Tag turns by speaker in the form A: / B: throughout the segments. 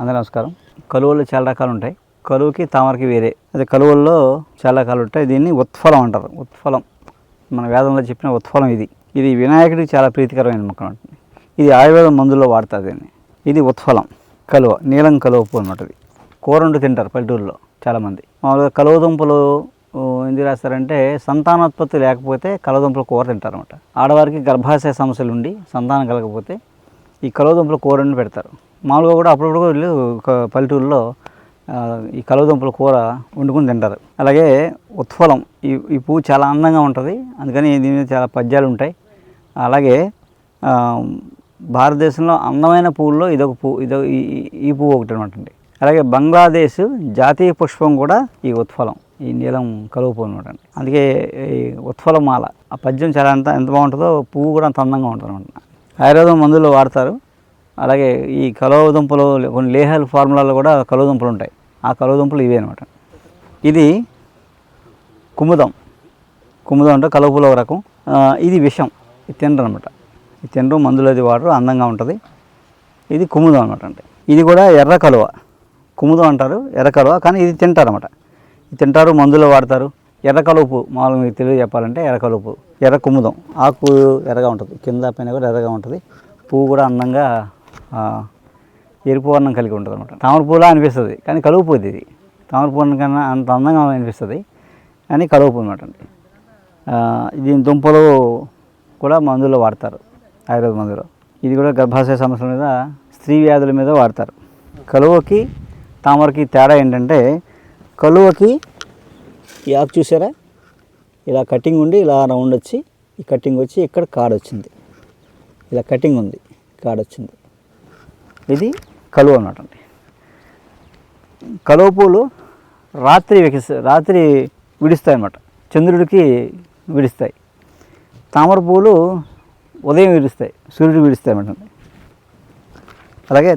A: అందరూ నమస్కారం. కలువల్లో చాలా రకాలు ఉంటాయి. కలువకి తామరకి వేరే. అదే కలువల్లో చాలా రకాలు ఉంటాయి. దీన్ని ఉత్ఫలం అంటారు. ఉత్ఫలం మన వేదంలో చెప్పిన ఉత్ఫలం ఇది. ఇది వినాయకుడికి చాలా ప్రీతికరమైన మొక్క ఉంటుంది. ఇది ఆయుర్వేదం మందుల్లో వాడతారు దీన్ని. ఇది ఉత్ఫలం కలువ, నీలం కలువ పువ్వు అన్నమాట. ఇది కూర వండి తింటారు పల్లెటూరులో చాలామంది. మామూలుగా కలువ దుంపలు ఎందుకు రాస్తారంటే సంతానోత్పత్తి లేకపోతే కలువ దుంపలు కూర తింటారు అనమాట. ఆడవారికి గర్భాశయ సమస్యలు ఉండి సంతానం కలగకపోతే ఈ కలువ దుంపలు కూర వండి పెడతారు. మామూలుగా కూడా అప్పుడప్పుడు వీళ్ళు పల్లెటూరులో ఈ కలువ దుంపల కూర వండుకుని తింటారు. అలాగే ఉత్ఫలం ఈ పువ్వు చాలా అందంగా ఉంటుంది, అందుకని దీని మీద చాలా పద్యాలు ఉంటాయి. అలాగే భారతదేశంలో అందమైన పువ్వుల్లో ఇదొక పువ్వు, ఈ పువ్వు ఒకటి అనమాట అండి. అలాగే బంగ్లాదేశ్ జాతీయ పుష్పం కూడా ఈ ఉత్ఫలం, ఈ నీలం కలువ పువ్వు అనమాట అండి. అందుకే ఈ ఉత్ఫలం మాల ఆ పద్యం చాలా ఎంత బాగుంటుందో పువ్వు కూడా అంత అందంగా ఉంటుంది అనమాట. ఆయుర్వేదం మందుల్లో వాడతారు. అలాగే ఈ కలువ దుంపలు కొన్ని లేహల్ ఫార్ములాలో కూడా కలువ దుంపలు ఉంటాయి. ఆ కలువ దుంపలు ఇవే అనమాట. ఇది కుముదం అంటే కలువ పువ్వులో ఒక రకం. ఇది విషం, ఇది తినరు అనమాట. ఇది తినరు, మందులు అది వాడరు, అందంగా ఉంటుంది. ఇది కుముదం అనమాట అండి. ఇది కూడా ఎర్ర కలువ, కుముదం అంటారు, ఎర్ర కలువ, కానీ ఇది తింటారు అనమాట. ఇది తింటారు, మందులో వాడతారు. ఎర్ర కలువ పువ్వు మామూలుగా మీకు తెలియ చెప్పాలంటే ఎర్ర కలువ పువ్వు, ఎర్ర కుముదం. ఆకు ఎర్రగా ఉంటుంది, కింద పైన కూడా ఎర్రగా ఉంటుంది. పువ్వు కూడా అందంగా ఎరుపు వర్ణం కలిగి ఉంటుంది అనమాట. తామర పువ్వులా అనిపిస్తుంది కానీ కలువ పువ్వు ఇది. తామర పువ్వు కన్నా అంత అందంగా అనిపిస్తుంది కానీ కలువ పువ్వు అనమాట అండి. దీని దుంపలు కూడా మందుల్లో వాడతారు, ఆయుర్వేద మందులో. ఇది కూడా గర్భాశయ సమస్యల మీద, స్త్రీ వ్యాధుల మీద వాడతారు. కలువకి తామరకి తేడా ఏంటంటే, కలువకి ఈ ఆకు చూసారా, ఇలా కటింగ్ ఉండి ఇలా రౌండ్ వచ్చి, ఈ కటింగ్ వచ్చి ఇక్కడ కాడ వచ్చింది, ఇలా కటింగ్ ఉంది, కాడ వచ్చింది. ఇది కలువ అన్నమాట అండి. కలువ పూలు రాత్రి విడుస్తాయి అన్నమాట, చంద్రుడికి విడుస్తాయి. తామర పూలు ఉదయం విడుస్తాయి, సూర్యుడికి విడుస్తాయి అన్నమాట అండి. అలాగే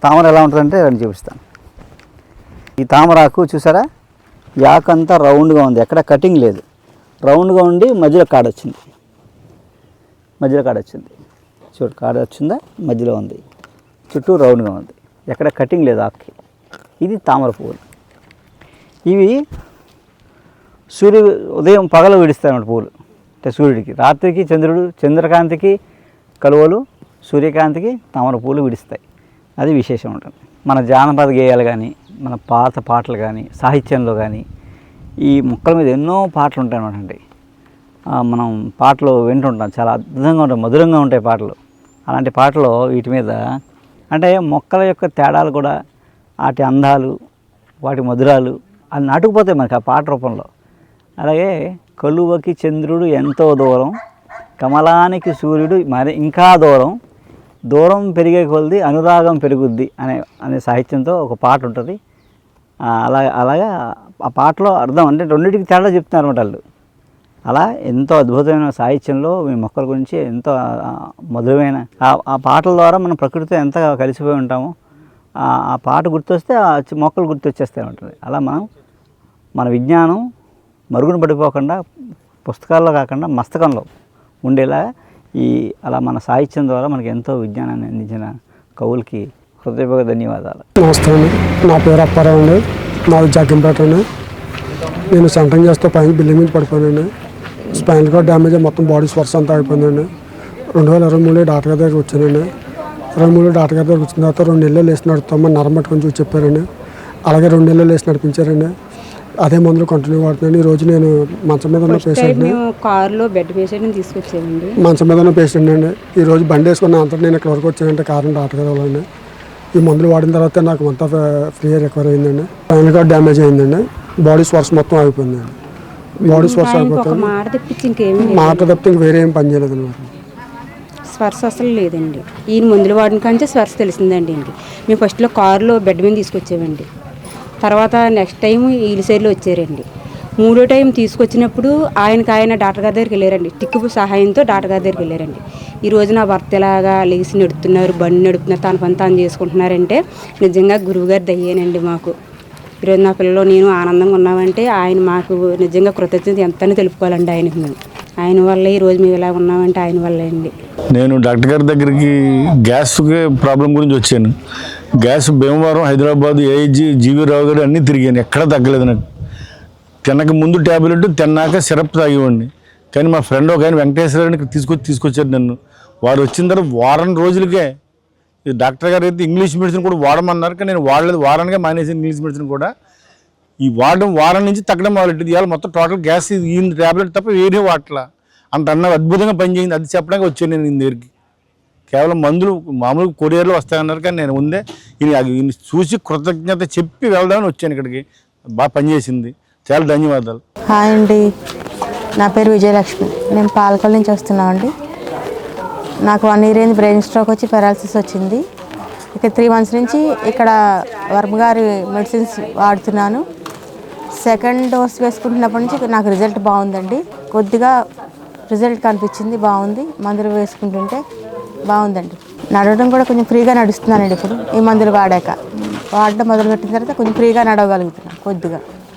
A: తామర ఎలా ఉంటుందంటే నేను చూపిస్తాను. ఈ తామరాకు చూసారా, ఈ ఆకు అంతా రౌండ్గా ఉంది, ఎక్కడ కటింగ్ లేదు, రౌండ్గా ఉండి మధ్యలో కాడ వచ్చింది. చూడు, కాడ వచ్చిందా, మధ్యలో ఉంది, చుట్టూ రౌండ్గా ఉంది, ఎక్కడ కటింగ్ లేదు ఆకుకి. ఇది తామర పువ్వులు. ఇవి ఉదయం పగలు విడుస్తాయి అన్నమాట పువ్వులు. అంటే సూర్యుడికి, రాత్రికి చంద్రకాంతికి కలువలు, సూర్యకాంతికి తామర పువ్వులు విడుస్తాయి. అది విశేషం ఉంటుంది. మన జానపద గేయాలు కానీ, మన పాత పాటలు కానీ, సాహిత్యంలో కానీ ఈ మొక్కల మీద ఎన్నో పాటలు ఉంటాయి అన్నమాట అండి. మనం పాటలు వింటుంటాం, చాలా అద్భుతంగా ఉంటాయి, మధురంగా ఉంటాయి పాటలు. అలాంటి పాటలు వీటి మీద అంటే మొక్కల యొక్క తేడాలు కూడా, వాటి అందాలు, వాటి మధురాలు అది నాటుకుపోతాయి మనకి ఆ పాట రూపంలో. అలాగే కలువకి చంద్రుడు ఎంతో దూరం, కమలానికి సూర్యుడు మరి ఇంకా దూరం పెరిగే కొలది అనురాగం పెరుగుద్ది అనే సాహిత్యంతో ఒక పాట ఉంటుంది. అలాగా ఆ పాటలో అర్థం అంటే రెండింటికి తేడా చెప్తున్నారు అన్నమాట వాళ్ళు. అలా ఎంతో అద్భుతమైన సాహిత్యంలో మీ మొక్కల గురించి ఎంతో మధురమైన ఆ పాటల ద్వారా మనం ప్రకృతితో ఎంత కలిసిపోయి ఉంటామో ఆ పాట గుర్తొస్తే ఆ మొక్కలు గుర్తొచ్చేస్తాయి ఉంటుంది. అలా మన విజ్ఞానం మరుగున పడిపోకుండా, పుస్తకాల్లో కాకుండా మస్తకంలో ఉండేలా అలా మన సాహిత్యం ద్వారా మనకి ఎంతో విజ్ఞానాన్ని అందించిన కవులకి హృదయపూర్వక ధన్యవాదాలు.
B: నమస్తే అండి, నా పేరు అప్పారావు అండి, నాది జగ్గంపేట అండి. నేను సెంటరింగ్ చేస్తూ పైన బిల్డింగ్ మీద పడిపోయానండి. స్పైనల్ కార్డ్ డ్యామేజ్ అయ్యి మొత్తం బాడీ స్వర్స్ అంతా అయిపోయిందండి. 2023 డాక్టర్ గారి దగ్గరికి వచ్చానండి. 23 డాక్టర్ గారి దగ్గరికి వచ్చిన తర్వాత 2 నెలలు లేచి నడుపుతామని నరం పట్టుకొని చూసి చెప్పారండి. అలాగే 2 నెలలు లేచి నడిపించారండి. అదే మందులు కంటిన్యూ వాడుతున్నాను. ఈరోజు నేను మంచం మీద ఉన్న పేషెంట్ని,
C: కార్లో బెడ్ పేషెంట్ని తీసుకొచ్చానండి.
B: మంచం మీద ఉన్న పేషెంట్ అండి. ఈరోజు బండి వేసుకున్న అంతా నేను ఇక్కడ వరకు వచ్చానంటే కారణం డాక్టర్ గారు వాళ్ళండి. ఈ మందులు వాడిన తర్వాత నాకు అంతా ఫ్రీ రికవర్ అయిందండి. స్పైనల్ కార్డ్ డ్యామేజ్ అయిందండి, బాడీ స్వర్స్ మొత్తం అయిపోయిందండి. బాడీ స్వర్స్ అయిపోతుంది, మాట తప్పితే ఇంక వేరే ఏం పని చేయలేదు అనమాట.
C: స్వర్స్ అసలు లేదండి. ఈయన మందులు వాడిన కానీ స్వర్స్ తెలిసిందండి. మేము ఫస్ట్లో కారులో బెడ్ మీద తీసుకొచ్చామండి. తర్వాత నెక్స్ట్ టైం ఈలిసేర్లో వచ్చారండి. 3వ టైం తీసుకొచ్చినప్పుడు ఆయన డాక్టర్ గారి దగ్గరికి వెళ్ళారండి. టిక్కు సహాయంతో డాక్టర్ గారి దగ్గరికి వెళ్ళారండి. ఈరోజు నా భర్త ఎలాగా లేచి నడుపుతున్నారు, బండి నడుపుతున్నారు, తన పని తాను చేసుకుంటున్నారంటే నిజంగా గురువుగారు దయ్యేనండి మాకు. ఈరోజు నా పిల్లలు నేను ఆనందంగా ఉన్నామంటే ఆయన మాకు నిజంగా కృతజ్ఞత ఎంతని తెలుపుకోవాలండి ఆయనకి. మేము ఆయన వల్ల ఈరోజు మేము ఇలా ఉన్నామంటే ఆయన వల్లే అండి.
D: నేను డాక్టర్ గారి దగ్గరికి గ్యాస్ ప్రాబ్లం గురించి వచ్చాను. Gas Bhimavaram, Hyderabad, AIG, GV Rao garu అన్నీ తిరిగాను, ఎక్కడా తగ్గలేదు నాకు. తినక ముందు ట్యాబ్లెట్, తిన్నాక సిరప్ తాగేవాడిని. కానీ మా ఫ్రెండ్ ఒక ఆయన వెంకటేశ్వరరావుని తీసుకొచ్చారు నన్ను. వారు వచ్చిన తర్వాత వారం రోజులకే ఈ డాక్టర్ గారు అయితే ఇంగ్లీష్ మెడిసిన్ కూడా వాడమన్నారు, కానీ నేను వాడలేదు. వారానికే మానేసి ఇంగ్లీష్ మెడిసిన్ కూడా ఈ వారం నుంచి తగ్గడం మొదలెట్టింది. ఇవాళ మొత్తం టోటల్ గ్యాస్ ఈ ట్యాబ్లెట్ తప్ప వేరే వాటలా అంత అద్భుతంగా పనిచేయింది. అది చెప్పడానికి వచ్చాను నేను ఈయన దగ్గరికి. కేవలం మందులు మామూలు కొరియర్లో వస్తాయన్నారు, కానీ నేను ముందే ఈయన చూసి కృతజ్ఞత చెప్పి వెళ్దామని వచ్చాను ఇక్కడికి. బాగా పనిచేసింది, చాలా ధన్యవాదాలు.
E: హాయ్ అండి, నా పేరు విజయలక్ష్మి. నేను పాలకొల్లు నుంచి వస్తున్నామండి. నాకు 1 year అయింది బ్రెయిన్ స్ట్రోక్ వచ్చి పెరాలసిస్ వచ్చింది. ఇక 3 months నుంచి ఇక్కడ వర్మ గారి మెడిసిన్స్ వాడుతున్నాను. 2nd dose వేసుకుంటున్నప్పటి నుంచి నాకు రిజల్ట్ బాగుందండి. కొద్దిగా రిజల్ట్ కనిపించింది, బాగుంది. మందులు వేసుకుంటుంటే బాగుందండి. నడవడం కూడా కొంచెం ఫ్రీగా నడుస్తున్నానండి. ఇప్పుడు ఈ మందులు వాడడం మొదలుపెట్టిన తర్వాత కొంచెం ఫ్రీగా నడవగలుగుతున్నాను కొద్దిగా.